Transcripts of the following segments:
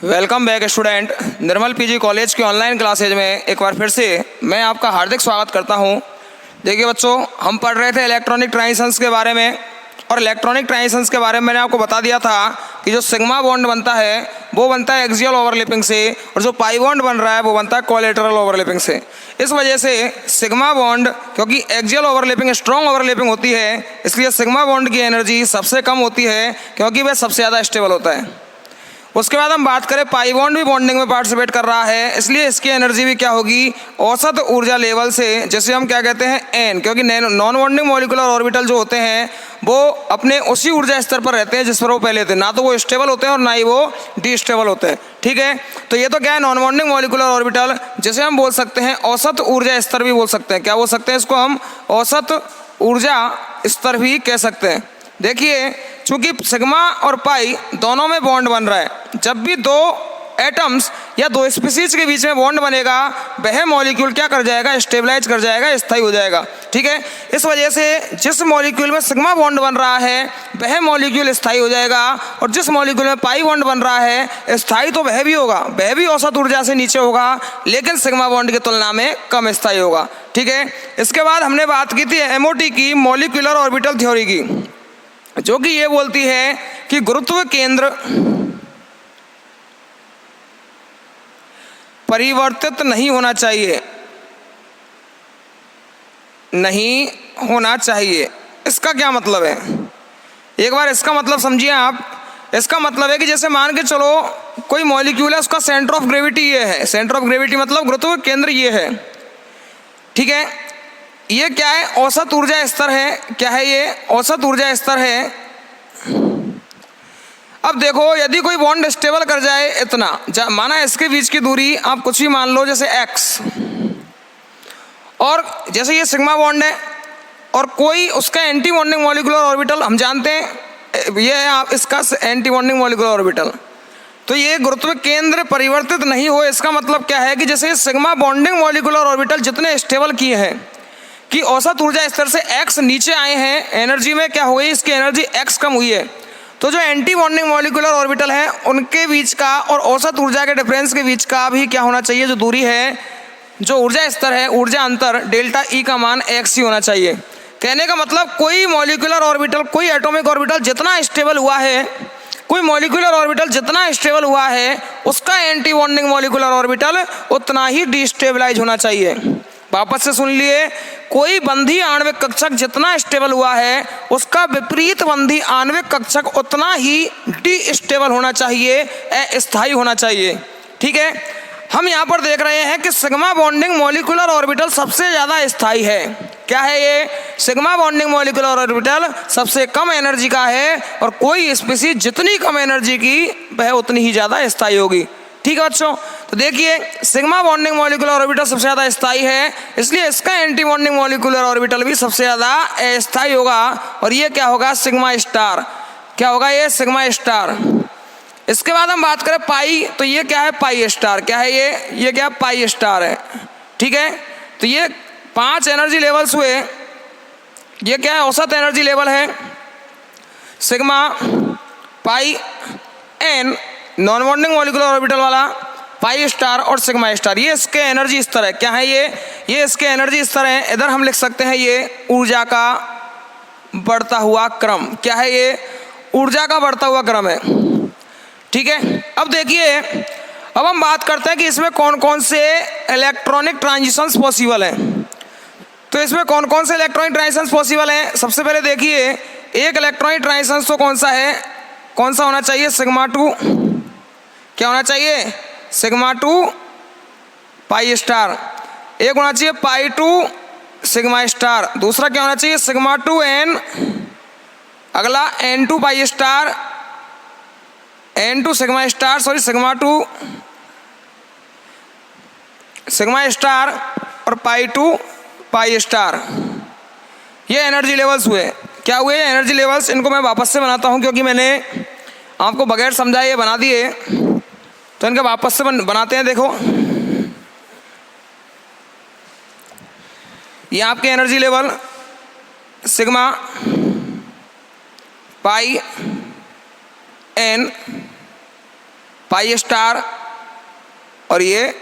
Welcome back student. Nirmal PG college की online classes में एक बार फिर से मैं आपका हार्दिक स्वागत करता हूं। देखिए बच्चों, हम पढ़ रहे थे इलेक्ट्रॉनिक ट्रांजिशंस के बारे में, और इलेक्ट्रॉनिक ट्रांजिशंस के बारे में मैंने आपको बता दिया था कि जो सिग्मा बॉन्ड बनता है वो बनता है एक्सियल ओवरलैपिंग से, और जो पाई बॉन्ड बन रहा है वो बनता है कोलैटरल ओवरलैपिंग से। इस वजह से सिग्मा बॉन्ड, क्योंकि एक्सियल ओवरलैपिंग स्ट्रॉन्ग ओवरलैपिंग होती है, इसलिए सिग्मा बॉन्ड की एनर्जी सबसे कम होती है क्योंकि वह सबसे ज़्यादा स्टेबल होता है। उसके बाद हम बात करें, पाई बॉन्ड भी बॉन्डिंग में पार्टिसिपेट कर रहा है, इसलिए इसकी एनर्जी भी क्या होगी, औसत ऊर्जा लेवल से, जैसे हम क्या कहते हैं एन, क्योंकि नॉन बॉन्डिंग मॉलिक्यूलर ऑर्बिटल जो होते हैं वो अपने उसी ऊर्जा स्तर पर रहते हैं जिस पर वो पहले थे। ना तो वो स्टेबल होते हैं और ना ही वो डिस्टेबल होते हैं। ठीक है, तो ये तो क्या है, नॉन बॉन्डिंग मॉलिक्यूलर ऑर्बिटल, जैसे हम बोल सकते हैं औसत ऊर्जा स्तर भी बोल सकते हैं। क्या बोल सकते हैं इसको हम? औसत ऊर्जा स्तर भी कह सकते हैं। देखिए, चूंकि सिग्मा और पाई दोनों में बॉन्ड बन रहा है, जब भी दो एटम्स या दो स्पीसीज के बीच में बॉन्ड बनेगा वह मॉलिक्यूल क्या कर जाएगा, स्टेबलाइज कर जाएगा, स्थायी हो जाएगा। ठीक है, इस वजह से जिस मॉलिक्यूल में सिग्मा बॉन्ड बन रहा है वह मॉलिक्यूल स्थायी हो जाएगा, और जिस मॉलिक्यूल में पाई बॉन्ड बन रहा है स्थायी तो वह भी होगा, वह भी औसत ऊर्जा से नीचे होगा, लेकिन सिग्मा बॉन्ड की तुलना में कम स्थायी होगा। ठीक है, इसके बाद हमने बात की थी एमओटी की, मॉलिक्यूलर ऑर्बिटल थ्योरी की, जो कि ये बोलती है कि गुरुत्व केंद्र परिवर्तित नहीं होना चाहिए, नहीं होना चाहिए। इसका क्या मतलब है, एक बार इसका मतलब समझिए आप। इसका मतलब है कि जैसे मान के चलो कोई मॉलिक्यूल है, उसका सेंटर ऑफ ग्रेविटी ये है, सेंटर ऑफ ग्रेविटी मतलब गुरुत्व केंद्र ये है। ठीक है, ये क्या है, औसत ऊर्जा स्तर है। क्या है ये? औसत ऊर्जा स्तर है। अब देखो, यदि कोई बॉन्ड स्टेबल कर जाए इतना, माना इसके बीच की दूरी आप कुछ भी मान लो, जैसे x, और जैसे ये सिग्मा बॉन्ड है और कोई उसका एंटी बॉन्डिंग मॉलिक्यूलर ऑर्बिटल, हम जानते हैं ये है आप इसका एंटी बॉन्डिंग मॉलिक्यूलर ऑर्बिटल, तो ये गुरुत्व केंद्र परिवर्तित नहीं हो। इसका मतलब क्या है कि जैसे सिग्मा बॉन्डिंग मॉलिक्यूलर ऑर्बिटल जितने स्टेबल किए हैं कि औसत ऊर्जा स्तर से x नीचे आए हैं, एनर्जी में क्या हुई, इसकी एनर्जी x कम हुई है, तो जो एंटी बॉन्डिंग मॉलिक्यूलर ऑर्बिटल है उनके बीच का और औसत ऊर्जा के डिफरेंस के बीच का भी क्या होना चाहिए, जो दूरी है, जो ऊर्जा स्तर है, ऊर्जा अंतर डेल्टा ई का मान x ही होना चाहिए। कहने का मतलब कोई मॉलिक्यूलर ऑर्बिटल, कोई एटॉमिक ऑर्बिटल जितना स्टेबल हुआ है, कोई मॉलिक्यूलर ऑर्बिटल जितना स्टेबल हुआ है, उसका एंटी बॉन्डिंग मॉलिक्यूलर ऑर्बिटल उतना ही डिस्टेबलाइज होना चाहिए। वापस से सुन लिए, कोई बंधी आणविक कक्षक जितना स्टेबल हुआ है उसका विपरीत बंधी आणविक कक्षक उतना ही डिस्टेबल होना चाहिए, अस्थायी होना चाहिए। ठीक है, हम यहाँ पर देख रहे हैं कि सिग्मा बॉन्डिंग मॉलिक्यूलर ऑर्बिटल सबसे ज़्यादा स्थायी है। क्या है ये? सिग्मा बॉन्डिंग मॉलिक्यूलर ऑर्बिटल सबसे कम एनर्जी का है, और कोई स्पीसीज जितनी कम एनर्जी की वह उतनी ही ज़्यादा स्थायी होगी। ठीक है बच्चों, तो देखिए सिग्मा बॉन्डिंग मॉलिक्यूलर ऑर्बिटल सबसे ज़्यादा स्थायी है, इसलिए इसका एंटी बॉन्डिंग मॉलिक्यूलर ऑर्बिटल भी सबसे ज़्यादा अस्थायी होगा, और ये क्या होगा, सिग्मा स्टार। क्या होगा ये? Sigma star. इसके बाद हम बात करें पाई, तो ये क्या है, पाई स्टार। क्या है ये क्या, पाई स्टार है। ठीक है, तो ये 5 एनर्जी लेवल्स हुए। ये क्या है, औसत एनर्जी लेवल है, sigma, pi, n non bonding molecular orbital वाला, पाई स्टार और सिग्मा स्टार, ये इसके एनर्जी स्तर है। क्या है ये इसके एनर्जी स्तर है। इधर हम लिख सकते हैं ये ऊर्जा का बढ़ता हुआ क्रम। क्या है ये? ऊर्जा का बढ़ता हुआ क्रम है। ठीक है, अब देखिए, अब हम बात करते हैं कि इसमें कौन कौन से इलेक्ट्रॉनिक ट्रांजिशंस पॉसिबल हैं। तो इसमें कौन कौन से इलेक्ट्रॉनिक ट्रांजिशंस पॉसिबल हैं? सबसे पहले देखिए, एक इलेक्ट्रॉनिक ट्रांजिशंस तो कौन सा है, कौन सा होना चाहिए, सिग्मा टू। क्या होना चाहिए? Sigma to pi star. एक होना चाहिए पाई टू सिग्मा स्टार। दूसरा क्या होना चाहिए, सिग्मा टू एन। अगला N to pi star, N to sigma star, sorry sigma to sigma star और पाई टू पाई स्टार। ये एनर्जी लेवल्स हुए। क्या हुए एनर्जी लेवल्स? इनको मैं वापस से बनाता हूँ, क्योंकि मैंने आपको बगैर समझाए ये बना दिए, तो इनके वापस से बनाते हैं। देखो, ये आपके energy level sigma, pi, N, पाई स्टार और ये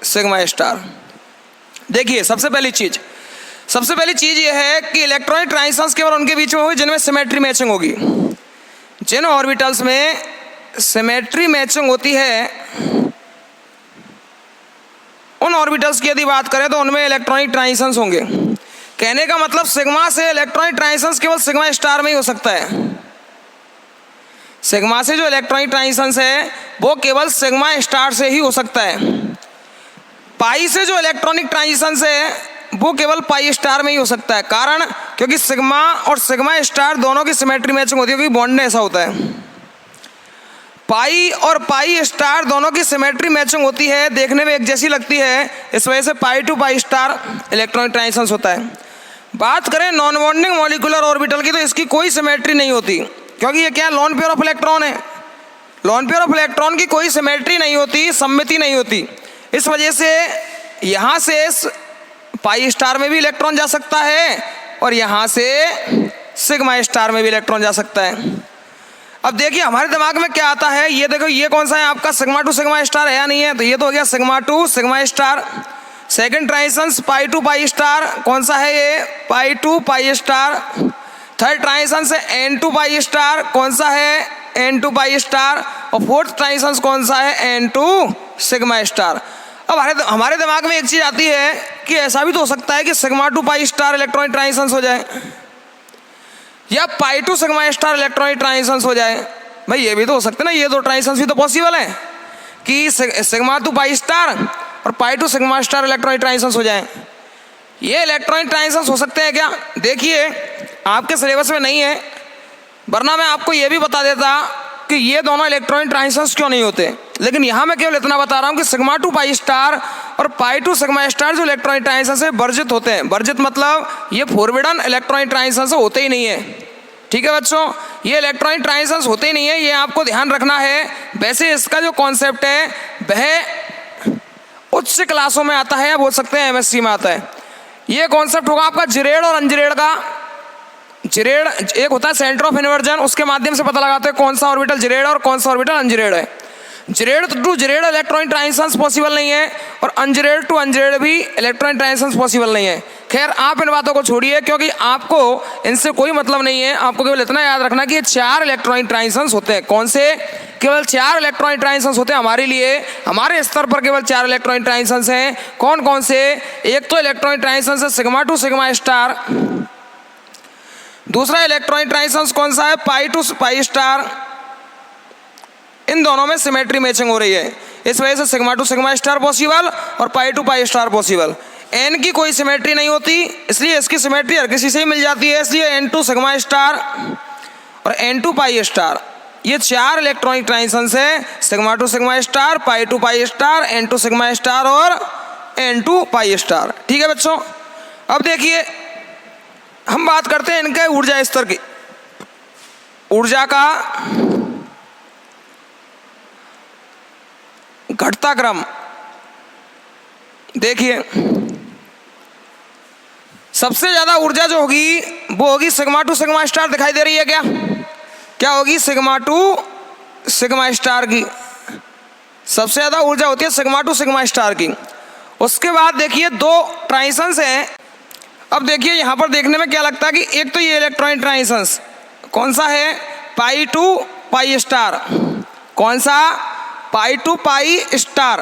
सिग्मा स्टार। देखिए सबसे पहली चीज ये है कि इलेक्ट्रॉनिक ट्रांजिशंस केवल उनके बीच में होगी जिनमें सिमेट्री मैचिंग होगी। जिन ऑर्बिटल्स में सिमेट्री मैचिंग होती है उन ऑर्बिटल्स की यदि बात करें तो उनमें इलेक्ट्रॉनिक ट्रांजिशंस होंगे। कहने का मतलब सिग्मा से इलेक्ट्रॉनिक ट्रांजिशंस केवल सिग्मा स्टार में ही हो सकता है। सिग्मा से जो इलेक्ट्रॉनिक ट्रांजिशंस है वो केवल सिग्मा स्टार से ही हो सकता है। पाई से जो इलेक्ट्रॉनिक ट्रांजिशंस है वो केवल पाई स्टार में ही हो सकता है। कारण क्योंकि सिग्मा और सिग्मा स्टार दोनों की सिमेट्री मैचिंग होती है, क्योंकि बॉन्ड ऐसा होता है। पाई और पाई स्टार दोनों की सिमेट्री मैचिंग होती है, देखने में एक जैसी लगती है, इस वजह से pi to pi star electronic transitions होता है। बात करें नॉन बॉन्डिंग मॉलिक्यूलर ऑर्बिटल की तो इसकी कोई सिमेट्री नहीं होती, क्योंकि ये क्या लोन पेयर ऑफ इलेक्ट्रॉन है। लोन पेयर ऑफ इलेक्ट्रॉन की कोई सिमेट्री नहीं होती, सममिति नहीं होती। इस वजह से यहाँ से पाई स्टार में भी इलेक्ट्रॉन जा सकता है और यहाँ से सिग्मा स्टार में भी इलेक्ट्रॉन जा सकता है। अब देखिए हमारे दिमाग में क्या आता है, ये देखो ये कौन सा है आपका, सिग्मा टू सिग्मा स्टार है या नहीं है, तो ये तो हो गया sigma to sigma star. Second transitions pi to pi star, कौन सा है ये, pi to pi star. Third transitions है एन टू पाई स्टार, कौन सा है, एन टू पाई स्टार। और फोर्थ ट्रांजिशंस कौन सा है, एन टू सिग्मा स्टार। अब हमारे दिमाग में एक चीज आती है कि ऐसा भी तो हो सकता है कि sigma to pi star electronic transitions हो जाए या pi to sigma star electronic transitions हो जाए। भाई ये भी तो हो सकते हैं ना, ये दो ट्रांजिशंस भी तो पॉसिबल है कि सिग्मा टू पाई स्टार और pi to sigma star electronic transitions हो जाए। ये इलेक्ट्रॉनिक ट्रांजिशंस हो सकते हैं क्या? देखिए आपके सिलेबस में नहीं है, वरना मैं आपको ये भी बता देता कि ये दोनों इलेक्ट्रॉनिक ट्रांजिशंस क्यों नहीं होते। लेकिन यहाँ मैं केवल इतना बता रहा हूँ कि सिग्मा टू पाई स्टार और पाई टू सिग्मा स्टार जो इलेक्ट्रॉनिक ट्रांजिशंस से वर्जित होते हैं। वर्जित मतलब ये फोरबिडन इलेक्ट्रॉनिक ट्रांजिशंस होते ही नहीं है। ठीक है बच्चों, ये इलेक्ट्रॉनिक ट्रांजिशंस होते ही नहीं है, ये आपको ध्यान रखना है। वैसे इसका जो कॉन्सेप्ट है वह उच्च क्लासों में आता है या बोल सकते हैं एमएससी में आता है। ये कॉन्सेप्ट होगा आपका जिरेड और अनजिरेड का। जिरेड एक होता है सेंटर ऑफ इन्वर्जन, उसके माध्यम से पता लगाते हैं कौन सा ऑर्बिटल जिरेड और कौन सा ऑर्बिटल अनजिरेड है। Gerade to gerade electronic transitions possible नहीं है और अनजिरेड टू अनजिरेड भी इलेक्ट्रॉनिक ट्रांजिशंस पॉसिबल नहीं है। खैर आप इन बातों को छोड़िए, क्योंकि आपको इनसे कोई मतलब नहीं है। आपको केवल इतना याद रखना कि ये 4 इलेक्ट्रॉनिक ट्रांजिशंस होते हैं। कौन से? केवल 4 इलेक्ट्रॉनिक ट्रांजिशंस होते हैं हमारे लिए, हमारे स्तर पर केवल 4 इलेक्ट्रॉनिक ट्रांजिशंस हैं। कौन कौन से? एक तो इलेक्ट्रॉनिक ट्रांजिशंस है सिग्मा टू सिग्मा स्टार। दूसरा इलेक्ट्रॉनिक ट्रांजिशंस कौन सा है, पाई टू पाई स्टार। इन दोनों में सिमेट्री मैचिंग हो रही है, इस वजह से sigma to sigma star possible और pi to pi star possible. N की कोई सिमेट्री नहीं होती, इसलिए इसकी सिमेट्री हर किसी से ही मिल जाती है, इसलिए एन टू सिग्मा स्टार और एन टू पाई स्टार ये 4 इलेक्ट्रॉनिक ट्रांजिशंस है, sigma to sigma star, pi to pi star, N to sigma star और एन टू पाई स्टार। ठीक है बच्चों, अब देखिए हम बात करते हैं इनके ऊर्जा स्तर की। ऊर्जा का घटता क्रम देखिए, सबसे ज्यादा ऊर्जा जो होगी वो होगी सिग्मा टू सिग्मा स्टार। दिखाई दे रही है क्या? क्या होगी? सिग्मा टू सिग्मा स्टार की सबसे ज्यादा ऊर्जा होती है सिग्मा टू सिग्मा स्टार की। उसके बाद देखिए 2 ट्रांजिशंस हैं। अब देखिए यहाँ पर देखने में क्या लगता है कि एक तो ये इलेक्ट्रॉनिक ट्रांजिशंस कौन सा है, पाई टू पाई स्टार। कौन सा? Pi to pi star.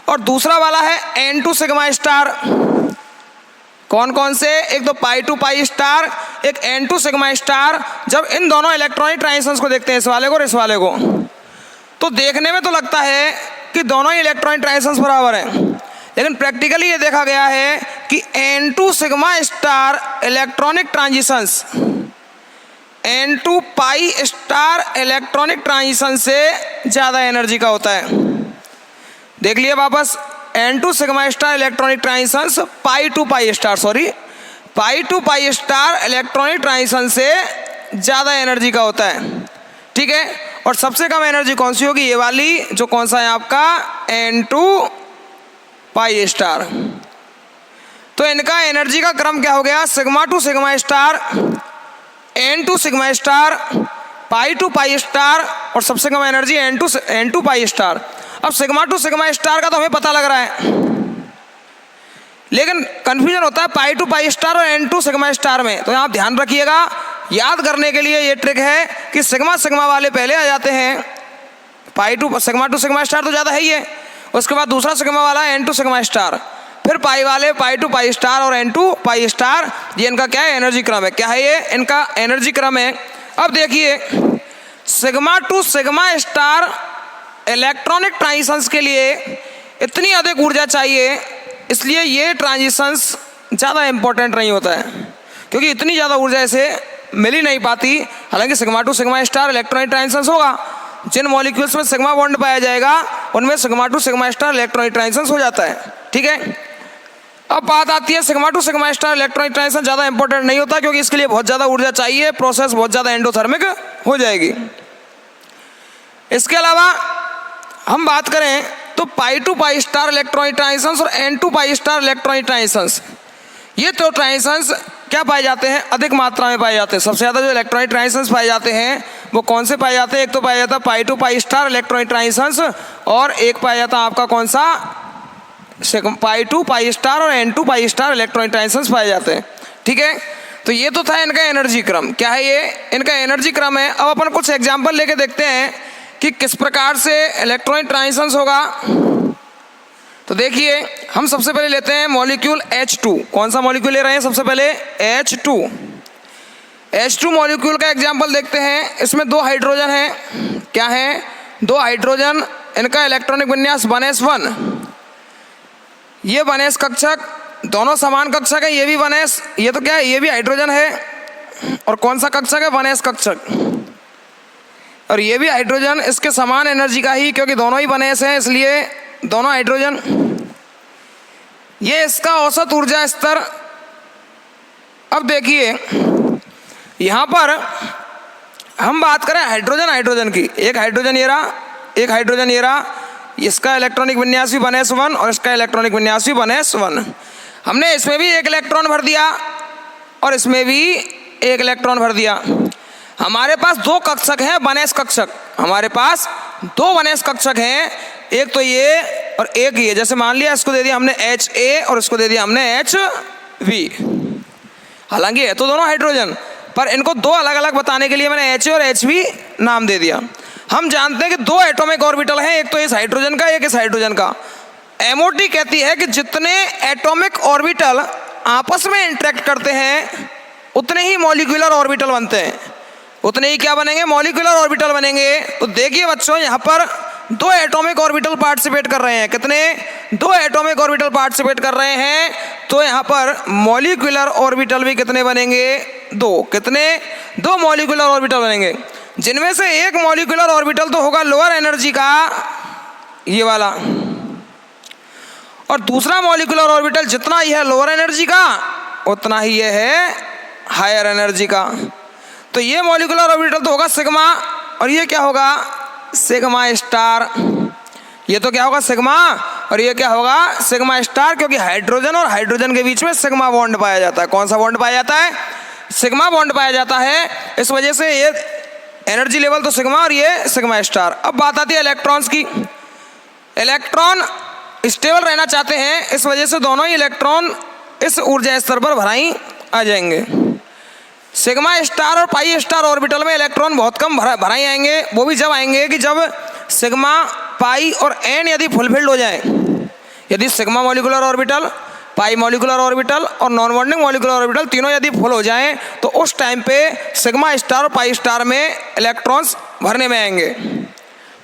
और दूसरा वाला है एन टू सिग्मा स्टार। कौन कौन से? एक तो पाई टू पाई स्टार, एक एन टू सिग्मा स्टार। जब इन दोनों इलेक्ट्रॉनिक ट्रांजिशंस को देखते हैं, इस वाले को और इस वाले को, तो देखने में तो लगता है कि दोनों ही इलेक्ट्रॉनिक ट्रांजिशंस बराबर हैं, लेकिन प्रैक्टिकली ये देखा गया है कि N to sigma star electronic transitions N to pi star electronic transition से ज़्यादा एनर्जी का होता है। देख लिए वापस, N to sigma star electronic transitions pi to pi star electronic transition से ज़्यादा एनर्जी का होता है। ठीक है, और सबसे कम एनर्जी कौन सी होगी? ये वाली, जो कौन सा है आपका एन टू पाई स्टार। तो इनका एनर्जी का क्रम क्या हो गया? Sigma to sigma star, N to sigma star, pi to pi star और सबसे कम energy n to pi star. अब सिग्मा टू सिग्मा स्टार का तो हमें पता लग रहा है, लेकिन कंफ्यूजन होता है पाई टू पाई स्टार और एन टू सिग्मा स्टार में। तो आप ध्यान रखिएगा, याद करने के लिए ये ट्रिक है कि सिग्मा सिग्मा वाले पहले आ जाते हैं, पाई टू सिग्मा स्टार तो ज़्यादा है ही है, उसके बाद दूसरा सिग्मा वाला एन टू सिग्मा स्टार, फिर पाई वाले पाई टू पाई स्टार और एन टू पाई स्टार। ये इनका क्या है, एनर्जी क्रम है। क्या है ये, इनका एनर्जी क्रम है। अब देखिए sigma to sigma star electronic transitions के लिए इतनी अधिक ऊर्जा चाहिए, इसलिए ये ट्रांजिशंस ज़्यादा इंपॉर्टेंट नहीं होता है, क्योंकि इतनी ज़्यादा ऊर्जा ऐसे मिल ही नहीं पाती। हालांकि sigma to sigma star electronic transitions होगा, जिन मॉलिक्यूल्स में सिग्मा बॉन्ड पाया जाएगा उनमें sigma to sigma star electronic transitions हो जाता है। ठीक है, अब बात आती है sigma to sigma star electronic transition ज़्यादा इंपॉर्टेंट नहीं होता, क्योंकि इसके लिए बहुत ज़्यादा ऊर्जा चाहिए, प्रोसेस बहुत ज़्यादा एंडोथर्मिक हो जाएगी। इसके अलावा हम बात करें तो pi to pi star electronic transitions और N to pi star electronic transitions, ये तो ट्रांजिशंस क्या पाए जाते हैं, अधिक मात्रा में पाए जाते हैं। सबसे ज़्यादा जो इलेक्ट्रॉनिक ट्रांजिशंस पाए जाते हैं वो कौन से पाए जाते हैं, एक तो पाया जाता है pi to pi star electronic transitions, और एक पाया जाता है आपका कौन सा, पाई टू पाई स्टार और N to pi star electronic transitions पाए जाते हैं। ठीक है, तो ये तो था इनका एनर्जी क्रम। क्या है ये, इनका एनर्जी क्रम है। अब अपन कुछ एग्जाम्पल लेके देखते हैं कि किस प्रकार से इलेक्ट्रॉनिक ट्रांजिशंस होगा। तो देखिए हम सबसे पहले लेते हैं मॉलिक्यूल H2। कौन सा मॉलिक्यूल ले रहे हैं सबसे पहले, H2। H2 मॉलिक्यूल का एग्जाम्पल देखते हैं। इसमें दो हाइड्रोजन हैं, क्या है, दो हाइड्रोजन, इनका इलेक्ट्रॉनिक विन्यास 1s1। ये 1s कक्षक, दोनों समान कक्षक है, ये भी 1s, ये तो क्या है, ये भी हाइड्रोजन है, और कौन सा कक्षक है, 1s कक्षक, और ये भी हाइड्रोजन, इसके समान एनर्जी का ही, क्योंकि दोनों ही 1s हैं इसलिए दोनों हाइड्रोजन। ये इसका औसत ऊर्जा स्तर। अब देखिए यहाँ पर हम बात करें हाइड्रोजन की, एक हाइड्रोजन ये रहा, एक हाइड्रोजन ये रहा, इसका इलेक्ट्रॉनिक विन्यास भी 1s1 और इसका इलेक्ट्रॉनिक विन्यास भी 1s1। हमने इसमें भी एक इलेक्ट्रॉन भर दिया और इसमें भी एक इलेक्ट्रॉन भर दिया। हमारे पास दो कक्षक हैं 1s कक्षक, हमारे पास दो 1s कक्षक हैं, एक तो ये और एक ये। जैसे मान लिया इसको दे दिया हमने Ha और इसको दे दिया हमने Hv। हालांकि है तो दोनों हाइड्रोजन, पर इनको दो अलग अलग बताने के लिए मैंने Ha और Hv नाम दे दिया। हम जानते हैं कि दो एटॉमिक ऑर्बिटल हैं, एक तो इस हाइड्रोजन का, एक इस हाइड्रोजन का। MOT कहती है कि जितने एटॉमिक ऑर्बिटल आपस में इंटरेक्ट करते हैं उतने ही मॉलिक्यूलर ऑर्बिटल बनते हैं, उतने ही क्या बनेंगे, मॉलिक्यूलर ऑर्बिटल बनेंगे। तो देखिए बच्चों यहाँ पर दो एटॉमिक ऑर्बिटल पार्टिसिपेट कर रहे हैं, कितने, दो एटॉमिक ऑर्बिटल पार्टिसिपेट कर रहे हैं। तो यहाँ पर मॉलिक्यूलर ऑर्बिटल भी कितने बनेंगे, दो, कितने, दो मॉलिक्यूलर ऑर्बिटल बनेंगे, जिनमें से एक मॉलिक्यूलर ऑर्बिटल तो होगा लोअर एनर्जी का, ये वाला, और दूसरा मॉलिक्यूलर ऑर्बिटल जितना ही है लोअर एनर्जी का उतना ही ये है हायर एनर्जी का। तो ये मॉलिक्यूलर ऑर्बिटल तो होगा सिग्मा, और ये क्या होगा, सिग्मा स्टार। ये तो क्या होगा, सिग्मा, और ये क्या होगा, सिग्मा स्टार, क्योंकि हाइड्रोजन और हाइड्रोजन के बीच में सिग्मा बॉन्ड पाया जाता है। कौन सा बॉन्ड पाया जाता है, सिग्मा बॉन्ड पाया जाता है। इस वजह से ये एनर्जी लेवल तो सिग्मा और ये सिग्मा स्टार। अब बात आती है इलेक्ट्रॉन्स की। इलेक्ट्रॉन स्टेबल रहना चाहते हैं, इस वजह से दोनों ही इलेक्ट्रॉन इस ऊर्जा स्तर पर भराई आ जाएंगे। सिग्मा स्टार और पाई स्टार ऑर्बिटल में इलेक्ट्रॉन बहुत कम भराई आएंगे, वो भी जब आएंगे कि जब सिग्मा, पाई और एन यदि फुलफिल्ड हो जाए। यदि सिग्मा मॉलिक्यूलर ऑर्बिटल, पाई मॉलिक्यूलर ऑर्बिटल और नॉन बॉन्डिंग मॉलिक्यूलर ऑर्बिटल तीनों यदि फुल हो जाएं तो उस टाइम पे सिग्मा स्टार और पाई स्टार में इलेक्ट्रॉन्स भरने में आएंगे।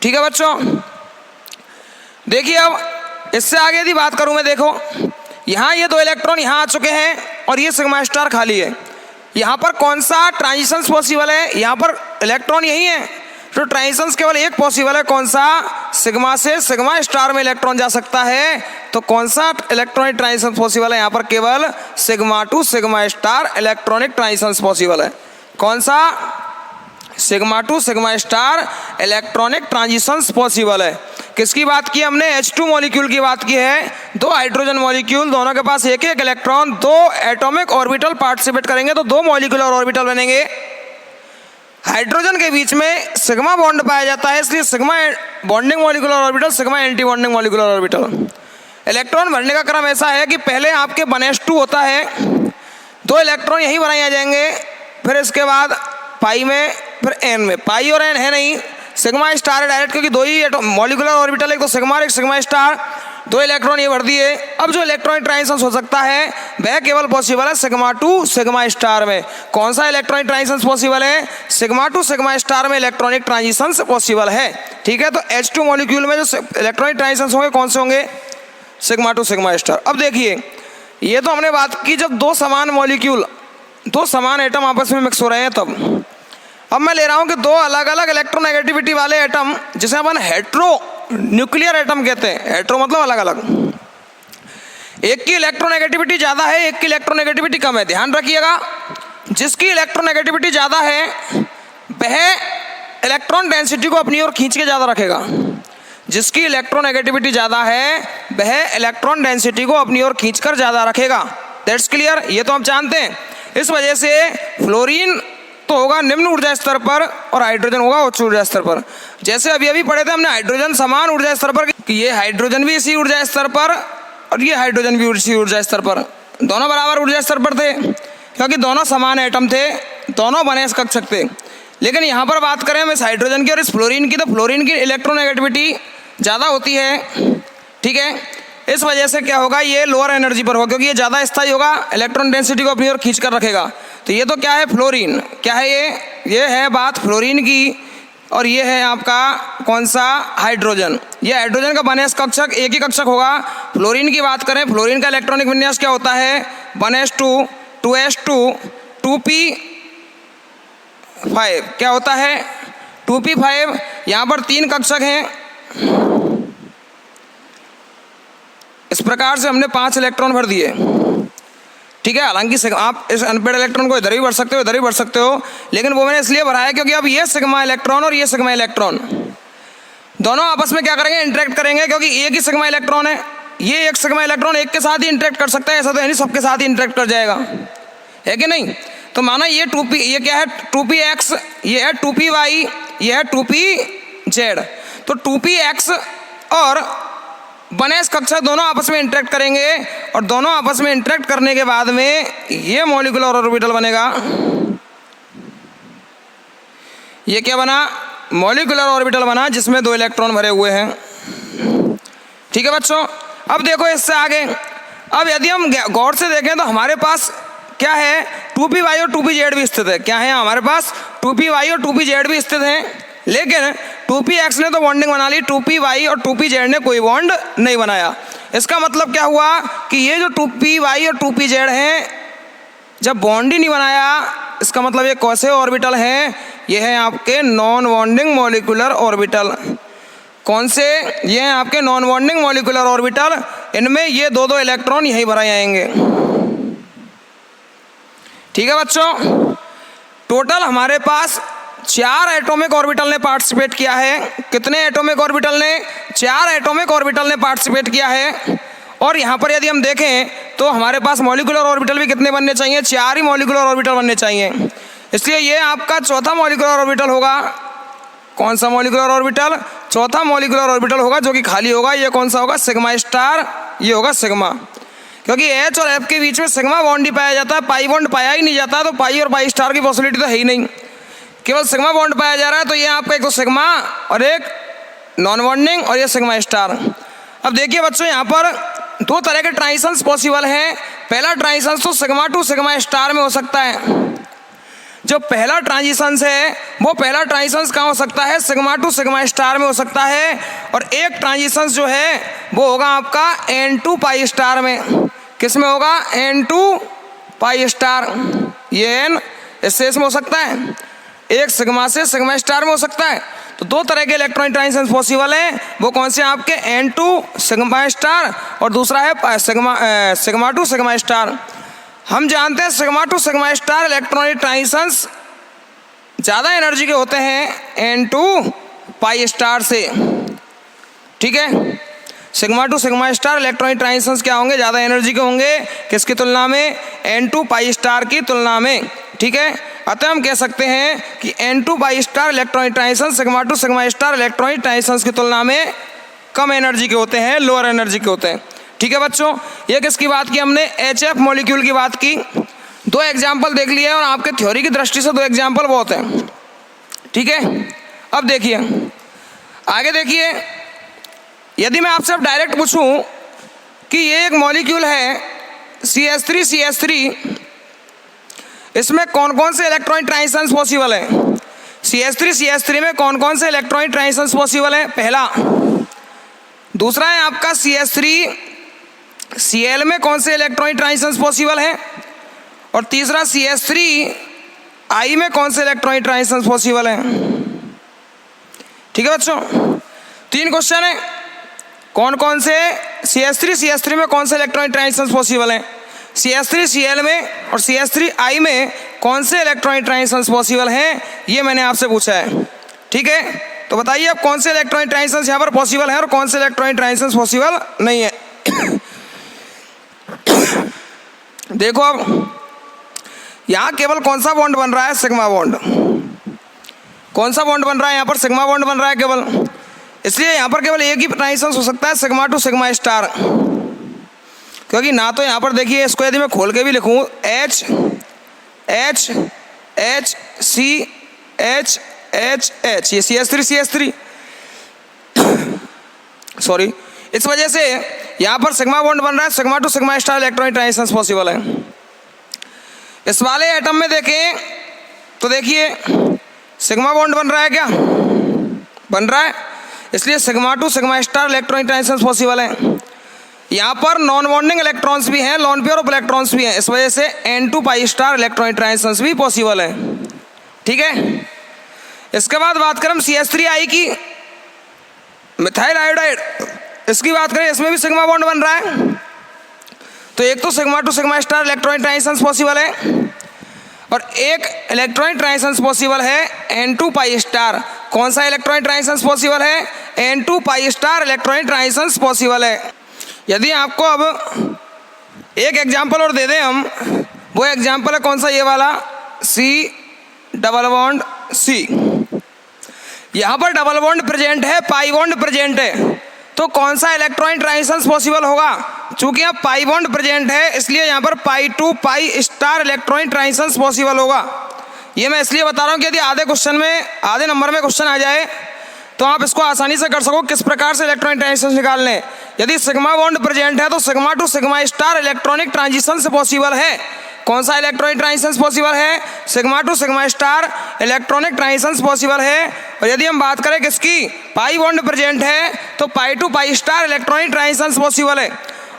ठीक है बच्चों, देखिए अब इससे आगे यदि बात करूं मैं, देखो यहाँ ये दो इलेक्ट्रॉन यहाँ आ चुके हैं और ये सिग्मा स्टार खाली है। यहाँ पर कौन सा ट्रांजिशंस पॉसिबल है, यहाँ पर इलेक्ट्रॉन यही है, तो ट्रांजिशंस केवल एक पॉसिबल है, कौन सा, सिग्मा से सिग्मा स्टार में इलेक्ट्रॉन जा सकता है। तो कौन सा इलेक्ट्रॉनिक ट्रांजिशन पॉसिबल है, यहाँ पर केवल sigma to sigma star electronic transitions possible है। कौन सा, sigma to sigma star electronic transitions possible है। किसकी बात की हमने, H2 मॉलिक्यूल की बात की है। दो हाइड्रोजन मॉलिक्यूल, दोनों के पास एक एक इलेक्ट्रॉन, दो एटॉमिक ऑर्बिटल पार्टिसिपेट करेंगे तो दो मॉलिक्यूलर ऑर्बिटल बनेंगे। हाइड्रोजन के बीच में सिग्मा बॉन्ड पाया जाता है, इसलिए sigma bonding molecular orbital, sigma anti bonding molecular orbital. Electron भरने का क्रम ऐसा है कि पहले आपके 1s2 होता है, 2 इलेक्ट्रॉन यहीं बनाए जाएंगे, फिर इसके बाद पाई में, फिर एन में। पाई और एन है नहीं, सिग्मा स्टार है डायरेक्ट, क्योंकि 2 ही मॉलिक्यूलर ऑर्बिटल, एक तो सिग्मा और एक सिग्मा स्टार, 2 इलेक्ट्रॉन ये भर दिए। अब जो इलेक्ट्रॉनिक ट्रांजिशंस हो सकता है वह केवल पॉसिबल है सिग्मा टू सिग्मा स्टार में। कौन सा इलेक्ट्रॉनिक ट्रांजिशंस पॉसिबल है? सिग्मा टू सिग्मा स्टार में इलेक्ट्रॉनिक ट्रांजिशंस पॉसिबल है। ठीक है, तो H2 मॉलिक्यूल में जो इलेक्ट्रॉनिक ट्रांजिशंस होंगे कौन से होंगे? Sigma to sigma star. अब देखिए, ये तो हमने बात की जब 2 समान मॉलिक्यूल, 2 समान एटम आपस में मिक्स हो रहे हैं तब। अब मैं ले रहा हूं कि 2 अलग अलग इलेक्ट्रोनेगेटिविटी वाले एटम, जिसे अपन हेट्रो न्यूक्लियर एटम कहते हैं। हेट्रो मतलब अलग अलग, एक की इलेक्ट्रोनेगेटिविटी ज़्यादा है, एक की इलेक्ट्रोनेगेटिविटी कम है। ध्यान रखिएगा, जिसकी इलेक्ट्रोनेगेटिविटी ज़्यादा है वह इलेक्ट्रॉन डेंसिटी को अपनी ओर खींच के ज़्यादा रखेगा। जिसकी इलेक्ट्रोनेगेटिविटी ज़्यादा है वह इलेक्ट्रॉन डेंसिटी को अपनी ओर खींचकर ज़्यादा रखेगा। दैट्स क्लियर, ये तो आप जानते हैं। इस वजह से फ्लोरीन तो होगा निम्न ऊर्जा स्तर पर और हाइड्रोजन होगा उच्च ऊर्जा स्तर पर। जैसे अभी अभी पढ़े थे हमने, हाइड्रोजन समान ऊर्जा स्तर पर, कि ये हाइड्रोजन भी इसी ऊर्जा स्तर पर और ये हाइड्रोजन भी इसी ऊर्जा स्तर पर, दोनों बराबर ऊर्जा स्तर पर थे, क्योंकि दोनों समान एटम थे, दोनों बने कक्षक थे। लेकिन यहाँ पर बात करें हम इस हाइड्रोजन की और इस फ्लोरीन की, तो फ्लोरीन की इलेक्ट्रोनेगेटिविटी ज़्यादा होती है। ठीक है, इस वजह से क्या होगा, ये लोअर एनर्जी पर होगा, क्योंकि ये ज़्यादा स्थायी होगा, इलेक्ट्रॉन डेंसिटी को अपनी ओर खींच कर रखेगा। तो ये तो क्या है, फ्लोरीन। क्या है ये है बात फ्लोरीन की, और ये है आपका कौन सा, हाइड्रोजन। ये हाइड्रोजन का 1s कक्षक, एक ही कक्षक होगा। फ्लोरीन की बात करें, फ्लोरीन का इलेक्ट्रॉनिक विन्यास क्या होता है, 1s2 2s2 2p5। क्या होता है, 2p5। यहाँ पर 3 कक्षक हैं, इस प्रकार से हमने 5 इलेक्ट्रॉन भर दिए। ठीक है, हालांकि आप इस अनपेड इलेक्ट्रॉन को इधर भी भर सकते हो, इधर भी भर सकते हो, लेकिन वो मैंने इसलिए भरा है क्योंकि अब ये सिग्मा इलेक्ट्रॉन और ये सिग्मा इलेक्ट्रॉन दोनों आपस में क्या करेंगे, इंटरेक्ट करेंगे, क्योंकि एक ही सिग्मा इलेक्ट्रॉन है। ये एक सिग्मा इलेक्ट्रॉन एक के साथ ही इंटरेक्ट कर सकता है, ऐसा तो नहीं सबके साथ ही इंटरेक्ट कर जाएगा, है कि नहीं। तो माना ये 2p, ये क्या है 2px, ये है 2py, ये है 2pz। तो 2px और 1s कक्षक दोनों आपस में इंटरेक्ट करेंगे, और दोनों आपस में इंटरेक्ट करने के बाद में ये मॉलिक्यूलर ऑर्बिटल बनेगा। ये क्या बना, मॉलिक्यूलर ऑर्बिटल बना, जिसमें 2 इलेक्ट्रॉन भरे हुए हैं। ठीक है बच्चों, अब देखो इससे आगे, अब यदि हम गौर से देखें तो हमारे पास क्या है, 2py और 2pz भी स्थित है। क्या है, हमारे पास 2py और 2pz भी स्थित हैं, लेकिन 2px ने तो बॉन्डिंग बना ली, 2py और 2pz ने कोई बॉन्ड नहीं बनाया। इसका मतलब क्या हुआ कि ये जो 2py और 2pz हैं, जब बॉन्ड ही नहीं बनाया, इसका मतलब ये कौन से ऑर्बिटल हैं, ये हैं आपके नॉन बॉन्डिंग मॉलिक्यूलर ऑर्बिटल। कौन से, ये हैं आपके नॉन बॉन्डिंग मॉलिक्यूलर ऑर्बिटल। इनमें ये 2-2 इलेक्ट्रॉन यहीं भराए जाएंगे। ठीक है बच्चों, टोटल हमारे पास 4 एटॉमिक ऑर्बिटल ने पार्टिसिपेट किया है। कितने एटॉमिक ऑर्बिटल ने, 4 एटॉमिक ऑर्बिटल ने पार्टिसिपेट किया है। और यहाँ पर यदि हम देखें तो हमारे पास मॉलिक्यूलर ऑर्बिटल भी कितने बनने चाहिए, 4 ही मॉलिक्यूलर ऑर्बिटल बनने चाहिए। इसलिए ये आपका चौथा मॉलिक्यूलर ऑर्बिटल होगा। कौन सा मॉलिक्यूलर ऑर्बिटल, चौथा मॉलिक्यूलर ऑर्बिटल होगा, जो कि खाली होगा। ये कौन सा होगा, सिग्मा स्टार, ये होगा सिग्मा, क्योंकि H और F के बीच में सिग्मा बॉन्ड ही पाया जाता है, पाई बॉन्ड पाया ही नहीं जाता। तो पाई और पाई स्टार की पॉसिबिलिटी तो है ही नहीं, केवल सिग्मा बॉन्ड पाया जा रहा है। तो ये आपका एक तो सिग्मा और एक नॉन बॉन्डिंग, और ये सिग्मा स्टार। अब देखिए बच्चों, यहाँ पर 2 तरह के ट्रांजिशंस पॉसिबल हैं। पहला ट्रांजिशन तो सिग्मा टू सिग्मा स्टार में हो सकता है। जो पहला ट्रांजिशंस है वो पहला ट्रांजिशंस कहाँ हो सकता है, सिग्मा टू सिग्मा स्टार में हो सकता है। और एक ट्रांजिशंस जो है वो होगा आपका N2 पाई स्टार में। किस में होगा, N2 पाई स्टार। ये N इसमें हो सकता है, एक सिग्मा से सिग्मा स्टार में हो सकता है। तो 2 तरह के इलेक्ट्रॉनिक ट्रांजिशंस पॉसिबल हैं। वो कौन से आपके, N2 सिग्मा स्टार और दूसरा है सिग्मा टू सिग्मा स्टार। हम जानते हैं sigma to sigma star electronic transitions ज़्यादा एनर्जी के होते हैं N2 पाई स्टार से। ठीक है, sigma to sigma star electronic transitions क्या होंगे, ज़्यादा एनर्जी के होंगे। किसकी तुलना में, N2 पाई स्टार की तुलना में। ठीक है, अतः हम कह सकते हैं कि N2 pi star electronic transition sigma to sigma star electronic transitions की तुलना में कम एनर्जी के होते हैं, लोअर एनर्जी के होते हैं। ठीक है बच्चों, ये किसकी बात की हमने, HF मॉलिक्यूल की बात की। 2 एग्जाम्पल देख लिए और आपके थ्योरी की दृष्टि से 2 एग्जाम्पल बहुत हैं। ठीक है, अब देखिए आगे देखिए, यदि मैं आपसे अब डायरेक्ट पूछूं कि ये एक मॉलिक्यूल है CH3 इसमें कौन कौन से इलेक्ट्रॉनिक ट्रांजिशंस पॉसिबल है, CH3 में कौन कौन से इलेक्ट्रॉनिक ट्रांजिशंस पॉसिबल है, पहला। दूसरा है आपका CH3Cl में कौन से इलेक्ट्रॉनिक ट्रांजिशंस पॉसिबल है, और तीसरा CH3I में कौन से इलेक्ट्रॉनिक ट्रांजिशंस पॉसिबल है। ठीक है बच्चों, 3 क्वेश्चन है, कौन कौन से CH3 में कौन से इलेक्ट्रॉनिक ट्रांजिशंस पॉसिबल हैं, CH3Cl में और CH3I में कौन से इलेक्ट्रॉनिक ट्रांजिशंस पॉसिबल हैं, ये मैंने आपसे पूछा है। ठीक है, तो बताइए अब कौन से इलेक्ट्रॉनिक ट्रांजिशंस यहाँ पर पॉसिबल हैं और कौन से इलेक्ट्रॉनिक ट्रांजिशंस पॉसिबल नहीं है। देखो अब यहाँ केवल कौन सा बॉन्ड बन रहा है, सिग्मा बॉन्ड। कौन सा बॉन्ड बन रहा है यहाँ पर, सिग्मा बॉन्ड बन रहा है केवल, इसलिए यहाँ पर केवल एक ही ट्रांजिशन हो सकता है, सिग्मा टू सिग्मा स्टार। क्योंकि ना तो यहाँ पर देखिए, इसको यदि मैं खोल के भी लिखूँ H C H ये CH3 सॉरी, इस वजह से यहाँ पर सिग्मा बॉन्ड बन रहा है, sigma to sigma star electronic transitions possible है। इस वाले एटम में देखें तो देखिए सिग्मा बॉन्ड बन रहा है, क्या बन रहा है, इसलिए sigma to sigma star electronic transitions possible हैं। यहाँ पर नॉन बॉन्डिंग इलेक्ट्रॉन्स भी हैं, लॉन पेयर ऑफ इलेक्ट्रॉन्स भी हैं, इस वजह से N2 पाई स्टार इलेक्ट्रॉनिक ट्रांजिशंस भी पॉसिबल है। ठीक है, इसके बाद बात करें हम CH3I की, मिथाइल आयोडाइड, इसकी बात करें, इसमें भी सिग्मा बॉन्ड बन रहा है। तो एक तो sigma to sigma star electronic transitions possible है और एक इलेक्ट्रॉनिक ट्रांजिशंस पॉसिबल है N2 पाई स्टार। कौन सा इलेक्ट्रॉनिक ट्रांजिशंस पॉसिबल है, N2 पाई स्टार इलेक्ट्रॉनिक ट्रांजिशंस पॉसिबल है। यदि आपको अब एक एग्जाम्पल और दे दें हम, वो एग्जाम्पल है कौन सा, ये वाला C डबल बॉन्ड C। यहाँ पर डबल बॉन्ड प्रेजेंट है, पाई बॉन्ड प्रेजेंट है, तो कौन सा इलेक्ट्रॉनिक ट्रांजिशंस पॉसिबल होगा। चूंकि यहाँ पाई बॉन्ड प्रेजेंट है, इसलिए यहाँ पर pi to pi star electronic transitions possible होगा। ये मैं इसलिए बता रहा हूँ कि यदि आधे नंबर में क्वेश्चन आ जाए तो आप इसको आसानी से कर सको किस प्रकार से इलेक्ट्रॉनिक ट्रांजिशंस निकालने। यदि सिग्मा बॉन्ड प्रेजेंट है तो sigma to sigma star electronic transitions possible है। कौन सा इलेक्ट्रॉनिक ट्रांजिशंस पॉसिबल है, sigma to sigma star electronic transitions possible है। और यदि हम बात करें किसकी, पाई बॉन्ड प्रेजेंट है तो pi to pi star electronic transitions possible है।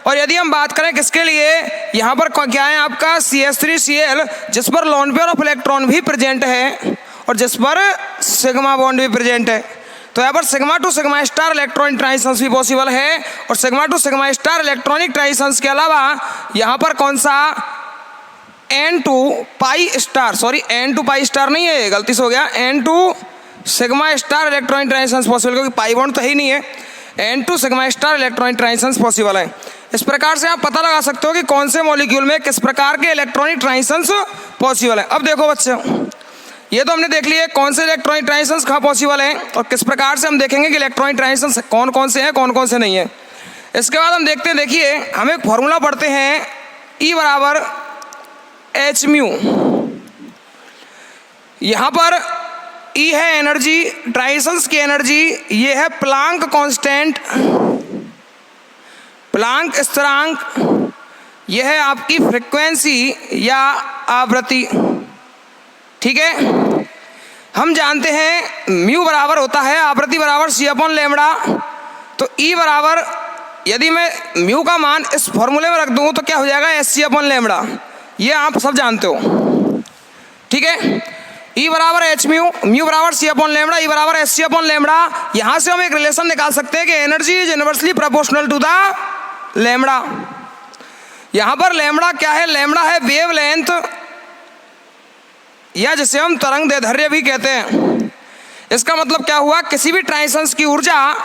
और यदि हम बात करें किसके लिए, यहाँ पर क्या है आपका CH3Cl, जिस पर लॉन पेयर ऑफ इलेक्ट्रॉन भी प्रेजेंट है और जिस पर सिग्मा बॉन्ड भी प्रेजेंट है, तो यहाँ पर sigma to sigma star electronic transitions भी पॉसिबल है। और sigma to sigma star electronic transitions के अलावा यहाँ पर कौन सा N2 pi star, sorry N2 pi star नहीं है, गलती से हो गया, N2 sigma star electronic transitions possible, क्योंकि पाई बॉन्ड तो ही नहीं है, N2 sigma star electronic transitions possible है। इस प्रकार से आप पता लगा सकते हो कि कौन से मॉलिक्यूल में किस प्रकार के इलेक्ट्रॉनिक ट्रांजिशंस पॉसिबल है। अब देखो बच्चों, ये तो हमने देख लिया कौन से इलेक्ट्रॉनिक ट्रांजिशंस कहाँ पॉसिबल हैं और किस प्रकार से हम देखेंगे कि इलेक्ट्रॉनिक ट्रांजिशंस कौन कौन से हैं, कौन कौन से नहीं है। इसके बाद हम देखते हैं, देखिए हम एक फॉर्मूला पढ़ते हैं, E बराबर H म्यू। यहाँ पर E है एनर्जी, ट्रांजिशंस की एनर्जी, ये है प्लांक कांस्टेंट, प्लांक स्थिरांक, यह है आपकी फ्रीक्वेंसी या आवृत्ति। ठीक है, हम जानते हैं म्यू बराबर होता है आवृत्ति बराबर C/λ। तो E बराबर, यदि मैं म्यू का मान इस फॉर्मूले में रख दूँ तो क्या हो जाएगा, SC/λ। ये आप सब जानते हो। ठीक है, E बराबर H म्यू, म्यू बराबर C/λ, E बराबर SC/λ। यहाँ से हम एक रिलेशन निकाल सकते हैं कि energy is inversely proportional to the lambda. यहाँ पर लैम्बडा क्या है, लैम्बडा है वेव लेंथ, या जिसे हम तरंग दैर्ध्य भी कहते हैं। इसका मतलब क्या हुआ, किसी भी ट्रांजिशंस की ऊर्जा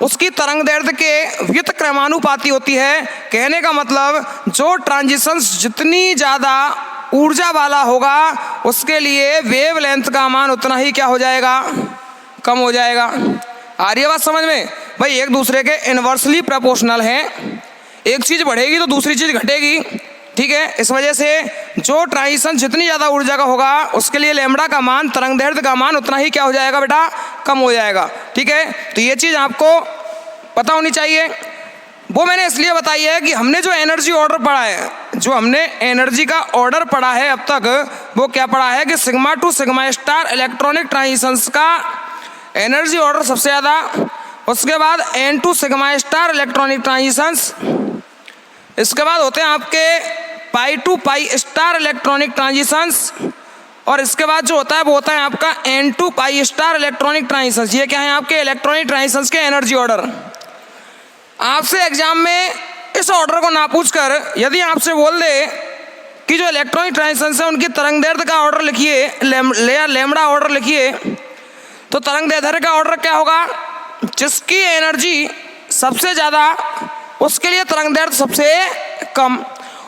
उसकी तरंग दैर्ध्य के व्युत्क्रमानुपाती होती है। कहने का मतलब जो ट्रांजिशंस जितनी ज़्यादा ऊर्जा वाला होगा उसके लिए वेवलेंथ का मान उतना ही क्या हो जाएगा, कम हो जाएगा। आ रही है बात समझ में? भाई एक दूसरे के इन्वर्सली प्रोपोर्शनल हैं, एक चीज़ बढ़ेगी तो दूसरी चीज़ घटेगी, ठीक है। इस वजह से जो ट्रांजिशन जितनी ज़्यादा ऊर्जा का होगा उसके लिए लैम्बडा का मान, तरंगदैर्ध्य का मान उतना ही क्या हो जाएगा बेटा, कम हो जाएगा, ठीक है। तो ये चीज़ आपको पता होनी चाहिए। वो मैंने इसलिए बताई है कि हमने जो एनर्जी ऑर्डर पढ़ा है, जो हमने एनर्जी का ऑर्डर पढ़ा है अब तक, वो क्या पढ़ा है कि sigma to sigma star electronic transitions का एनर्जी ऑर्डर सबसे ज़्यादा, उसके बाद n to sigma star electronic transitions, इसके बाद होते हैं आपके pi to pi star electronic transitions, और इसके बाद जो होता है वो होता है आपका N to pi star electronic transitions. ये क्या है आपके इलेक्ट्रॉनिक ट्रांजिशंस के एनर्जी ऑर्डर। आपसे एग्जाम में इस ऑर्डर को ना पूछकर यदि आपसे बोल दे कि जो इलेक्ट्रॉनिक ट्रांजिशंस है उनकी तरंगदैर्ध्य का ऑर्डर लिखिए, लैम्बडा ऑर्डर लिखिए, तो तरंगदैर्ध्य का ऑर्डर क्या होगा, जिसकी एनर्जी सबसे ज़्यादा उसके लिए तरंगदैर्ध्य सबसे कम,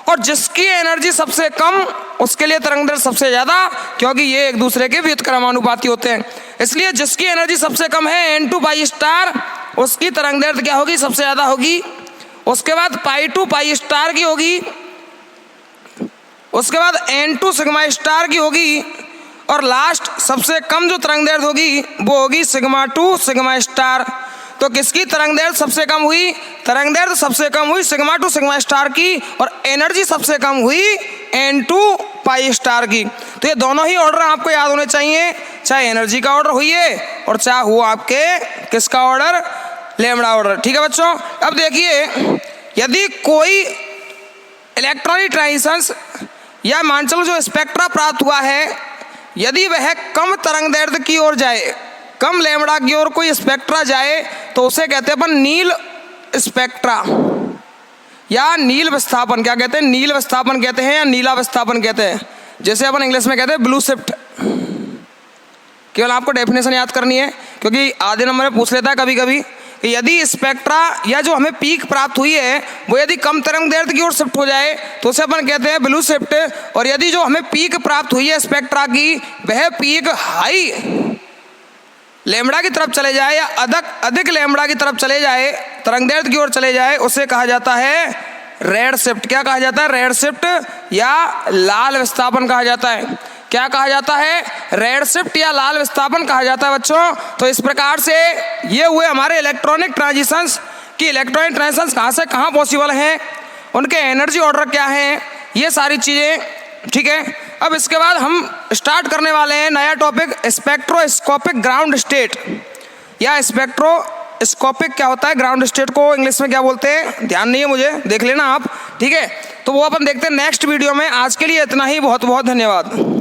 और जिसकी एनर्जी सबसे कम उसके लिए तरंगदैर्ध्य सबसे ज़्यादा, क्योंकि ये एक दूसरे के व्युत्क्रमानुपाती होते हैं। इसलिए जिसकी एनर्जी सबसे कम है एन टू पाई स्टार, उसकी तरंगदैर्ध्य क्या होगी, सबसे ज़्यादा होगी। उसके बाद पाई टू पाई स्टार की होगी, उसके बाद एन टू सिग्मा स्टार की होगी, और लास्ट सबसे कम जो तरंगदैर्ध्य होगी वो होगी सिग्मा टू सिग्मा स्टार। तो किसकी तरंगदैर्ध्य सबसे कम हुई, तरंगदैर्ध्य सबसे कम हुई सिग्मा टू सिग्मा स्टार की, और एनर्जी सबसे कम हुई एन टू पाई स्टार की। तो ये दोनों ही ऑर्डर आपको याद होने चाहिए, चाहे एनर्जी का ऑर्डर हुई है और चाहे हुआ आपके किसका ऑर्डर, लैम्बडा ऑर्डर, ठीक है बच्चों। अब देखिए यदि कोई इलेक्ट्रॉनिक ट्रांजिशंस या मान चलो जो स्पेक्ट्रा प्राप्त हुआ है, यदि वह कम तरंगदैर्ध्य की ओर जाए, कम लैम्बडा की ओर कोई स्पेक्ट्रा जाए, तो उसे कहते हैं अपन नील स्पेक्ट्रा या नील विस्थापन। क्या कहते हैं, नील विस्थापन कहते हैं या नीला विस्थापन कहते हैं, जैसे अपन इंग्लिश में कहते हैं ब्लू शिफ्ट। केवल आपको डेफिनेशन याद करनी है, क्योंकि आधे नंबर में पूछ लेता है कभी कभी कि यदि स्पेक्ट्रा या जो हमें पीक प्राप्त हुई है वो यदि कम तरंगदैर्ध्य की ओर शिफ्ट हो जाए तो उसे अपन कहते हैं ब्लू शिफ्ट, और यदि जो हमें पीक प्राप्त हुई है स्पेक्ट्रा की वह पीक हाई लैम्बडा की तरफ चले जाए या अधिक लैम्बडा की तरफ चले जाए, तरंगदैर्ध्य की ओर चले जाए, उसे कहा जाता है रेड शिफ्ट। क्या कहा जाता है, रेड शिफ्ट या लाल विस्थापन कहा जाता है। क्या कहा जाता है, रेड शिफ्ट या लाल विस्थापन कहा जाता है बच्चों। तो इस प्रकार से ये हुए हमारे इलेक्ट्रॉनिक ट्रांजिशंस कि इलेक्ट्रॉनिक ट्रांजिशंस कहाँ से कहाँ पॉसिबल हैं, उनके एनर्जी ऑर्डर क्या हैं, ये सारी चीज़ें, ठीक है। अब इसके बाद हम स्टार्ट करने वाले हैं नया टॉपिक, स्पेक्ट्रोस्कोपिक ग्राउंड स्टेट या स्पेक्ट्रोस्कोपिक क्या होता है, ग्राउंड स्टेट को इंग्लिश में क्या बोलते हैं, ध्यान नहीं है मुझे, देख लेना आप, ठीक है। तो वो अपन देखते हैं नेक्स्ट वीडियो में। आज के लिए इतना ही, बहुत बहुत धन्यवाद।